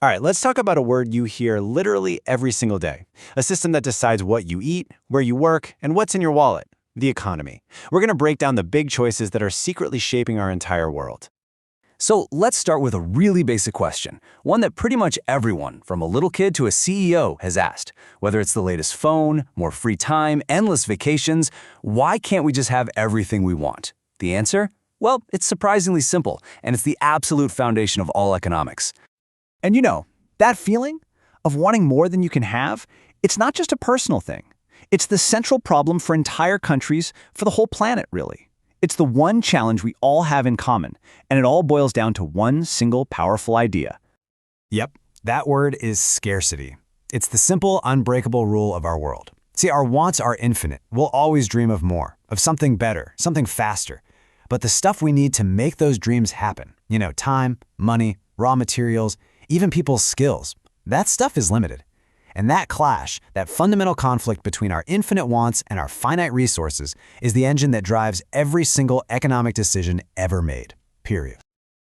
All right, let's talk about a word you hear literally every single day. A system that decides what you eat, where you work, and what's in your wallet. The economy. We're going to break down the big choices that are secretly shaping our entire world. So let's start with a really basic question, one that pretty much everyone, from a little kid to a CEO, has asked. Whether it's the latest phone, more free time, endless vacations, why can't we just have everything we want? The answer? Well, it's surprisingly simple, and it's the absolute foundation of all economics. And you know, that feeling of wanting more than you can have, it's not just a personal thing. It's the central problem for entire countries, for the whole planet, really. It's the one challenge we all have in common, and it all boils down to one single powerful idea. Yep, that word is scarcity. It's the simple, unbreakable rule of our world. See, our wants are infinite. We'll always dream of more, of something better, something faster. But the stuff we need to make those dreams happen, time, money, raw materials, even people's skills, that stuff is limited. And that clash, that fundamental conflict between our infinite wants and our finite resources, is the engine that drives every single economic decision ever made, period.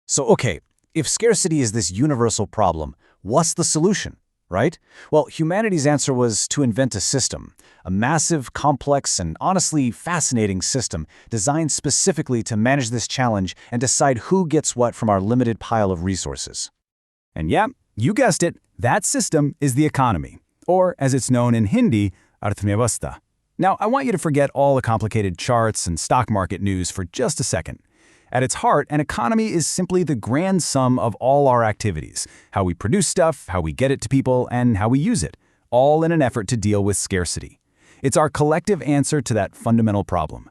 So, okay, if scarcity is this universal problem, what's the solution, right? Well, humanity's answer was to invent a system, a massive, complex, and honestly fascinating system designed specifically to manage this challenge and decide who gets what from our limited pile of resources. And yeah, you guessed it, that system is the economy, or as it's known in Hindi, arthvyavastha. Now, I want you to forget all the complicated charts and stock market news for just a second. At its heart, an economy is simply the grand sum of all our activities, how we produce stuff, how we get it to people, and how we use it, all in an effort to deal with scarcity. It's our collective answer to that fundamental problem.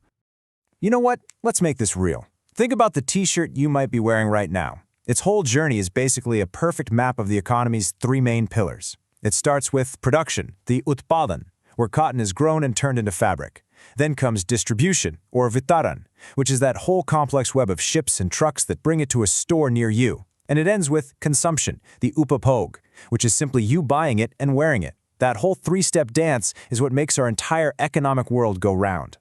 You know what? Let's make this real. Think about the t-shirt you might be wearing right now. Its whole journey is basically a perfect map of the economy's three main pillars. It starts with production, the utpadan, where cotton is grown and turned into fabric. Then comes distribution, or vitaran, which is that whole complex web of ships and trucks that bring it to a store near you. And it ends with consumption, the upapog, which is simply you buying it and wearing it. That whole three-step dance is what makes our entire economic world go round.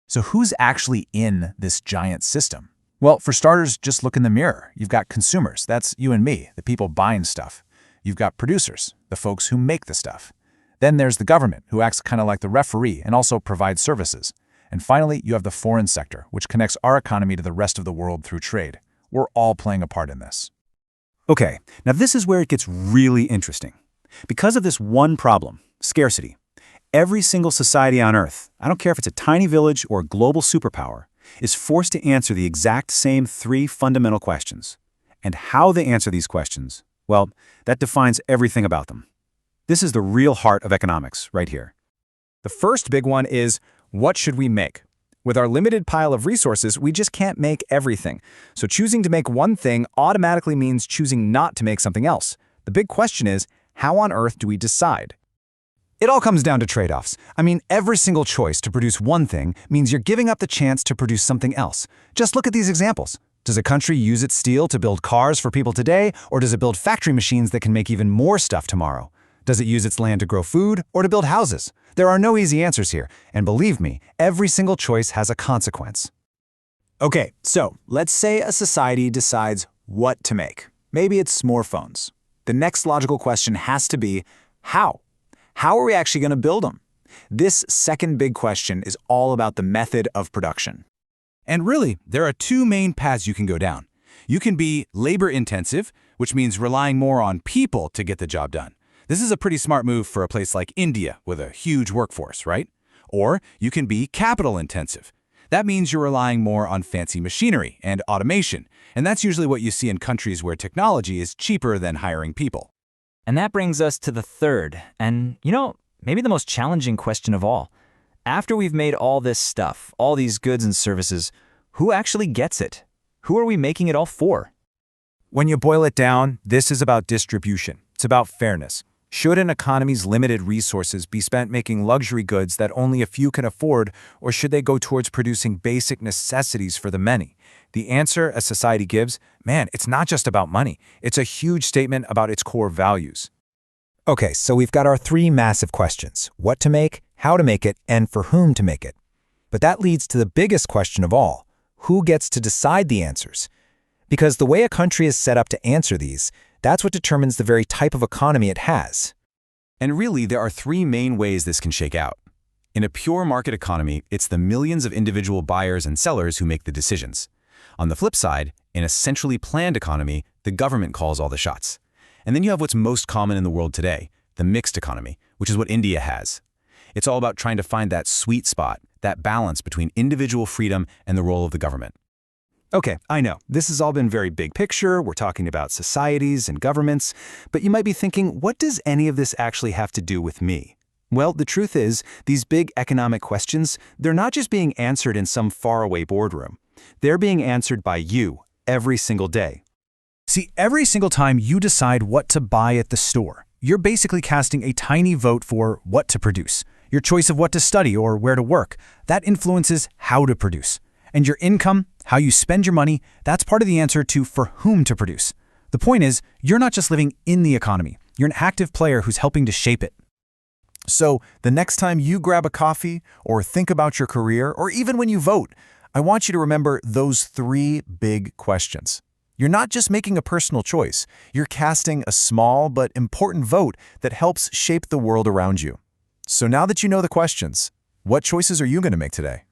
So who's actually in this giant system? Well, for starters, just look in the mirror. You've got consumers, that's you and me, the people buying stuff. You've got producers, the folks who make the stuff. Then there's the government, who acts kind of like the referee and also provides services. And finally, you have the foreign sector, which connects our economy to the rest of the world through trade. We're all playing a part in this. Okay, now this is where it gets really interesting. Because of this one problem, scarcity, every single society on Earth, I don't care if it's a tiny village or a global superpower, is forced to answer the exact same three fundamental questions. And how they answer these questions, well, that defines everything about them. This is the real heart of economics, right here. The first big one is, what should we make? With our limited pile of resources, we just can't make everything. So choosing to make one thing automatically means choosing not to make something else. The big question is, how on earth do we decide? It all comes down to trade-offs. I mean, every single choice to produce one thing means you're giving up the chance to produce something else. Just look at these examples. Does a country use its steel to build cars for people today, or does it build factory machines that can make even more stuff tomorrow? Does it use its land to grow food or to build houses? There are no easy answers here, and believe me, every single choice has a consequence. Okay, so let's say a society decides what to make. Maybe it's more phones. The next logical question has to be, how? How are we actually going to build them? This second big question is all about the method of production. And really, there are two main paths you can go down. You can be labor-intensive, which means relying more on people to get the job done. This is a pretty smart move for a place like India with a huge workforce, right? Or you can be capital-intensive. That means you're relying more on fancy machinery and automation, and that's usually what you see in countries where technology is cheaper than hiring people. And that brings us to the third, and maybe the most challenging question of all. After we've made all this stuff, all these goods and services, who actually gets it? Who are we making it all for? When you boil it down, this is about distribution. It's about fairness. Should an economy's limited resources be spent making luxury goods that only a few can afford, or should they go towards producing basic necessities for the many? The answer a society gives, it's not just about money. It's a huge statement about its core values. Okay, so we've got our three massive questions: what to make, how to make it, and for whom to make it. But that leads to the biggest question of all: who gets to decide the answers? Because the way a country is set up to answer these, That's what determines the very type of economy it has. And really, there are three main ways this can shake out. In a pure market economy, it's the millions of individual buyers and sellers who make the decisions. On the flip side, in a centrally planned economy, the government calls all the shots. And then you have what's most common in the world today, the mixed economy, which is what India has. It's all about trying to find that sweet spot, that balance between individual freedom and the role of the government. Okay, I know, this has all been very big picture, we're talking about societies and governments, but you might be thinking, what does any of this actually have to do with me? Well, the truth is, these big economic questions, they're not just being answered in some faraway boardroom. They're being answered by you every single day. See, every single time you decide what to buy at the store, you're basically casting a tiny vote for what to produce. Your choice of what to study or where to work, that influences how to produce. And your income, how you spend your money, that's part of the answer to for whom to produce. The point is, you're not just living in the economy. You're an active player who's helping to shape it. So, the next time you grab a coffee, or think about your career, or even when you vote, I want you to remember those three big questions. You're not just making a personal choice. You're casting a small but important vote that helps shape the world around you. So now that you know the questions, what choices are you going to make today?